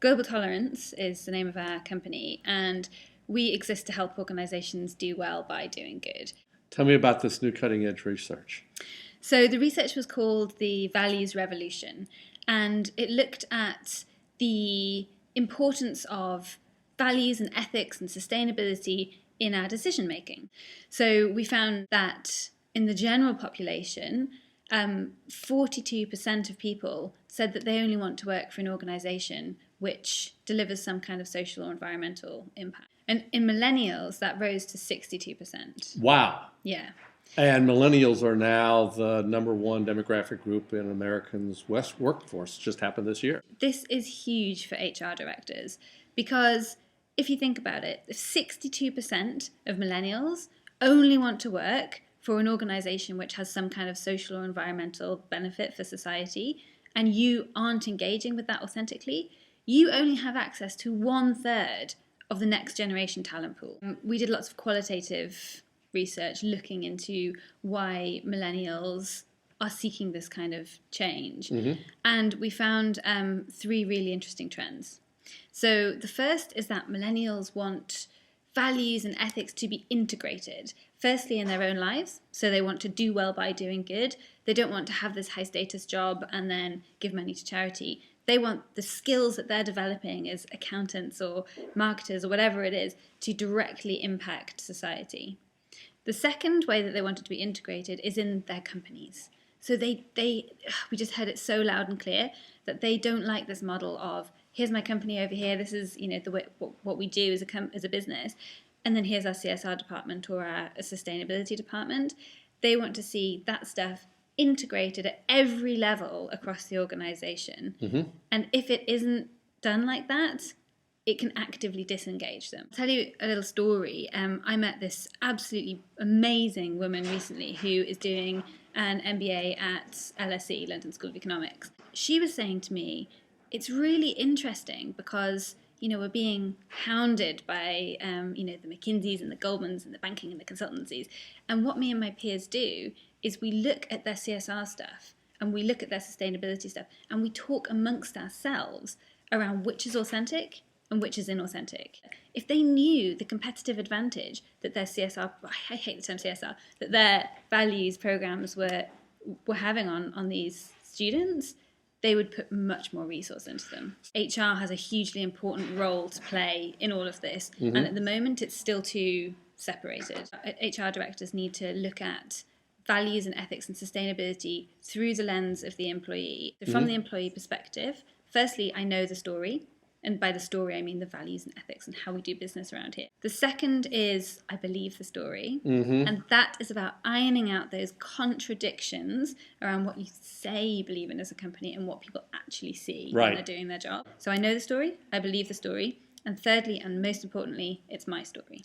Global Tolerance is the name of our company, and we exist to help organizations do well by doing good. Tell me about this new cutting-edge research. So the research was called the Values Revolution, and it looked at the importance of values and ethics and sustainability in our decision making. So we found that in the general population, 42% of people said that they only want to work for an organization which delivers some kind of social or environmental impact. And in millennials, that rose to 62%. Wow. Yeah. And millennials are now the number one demographic group in Americans' workforce. It just happened this year. This is huge for HR directors because if you think about it, if 62% of millennials only want to work for an organization which has some kind of social or environmental benefit for society, and you aren't engaging with that authentically, you only have access to 1/3 of the next generation talent pool. We did lots of qualitative research looking into why millennials are seeking this kind of change. And we found 3 really interesting trends. So the first is that millennials want values and ethics to be integrated, firstly in their own lives. So they want to do well by doing good. They don't want to have this high status job and then give money to charity. They want the skills that they're developing as accountants or marketers or whatever it is to directly impact society. The second way that they want it to be integrated is in their companies. So we just heard it so loud and clear that they don't like this model of here's my company over here. This is the way what we do as a business, and then here's our CSR department or our sustainability department. They want to see that stuff integrated at every level across the organization. And if it isn't done like that, it can actively disengage them. I'll tell you a little story. I met this absolutely amazing woman recently who is doing an MBA at LSE, London School of Economics. She was saying to me, it's really interesting because, we're being hounded by, the McKinseys and the Goldmans and the banking and the consultancies. And what me and my peers do is we look at their CSR stuff and we look at their sustainability stuff and we talk amongst ourselves around which is authentic and which is inauthentic. If they knew the competitive advantage that their CSR, I hate the term CSR, that their values programs were having on these students, they would put much more resource into them. HR has a hugely important role to play in all of this, and at the moment it's still too separated. HR directors need to look at values and ethics and sustainability through the lens of the employee. So from the employee perspective, firstly, I know the story. And by the story, I mean the values and ethics and how we do business around here. The second is I believe the story. And that is about ironing out those contradictions around what you say you believe in as a company and what people actually see when they're doing their job. So I know the story, I believe the story. And thirdly, and most importantly, it's my story.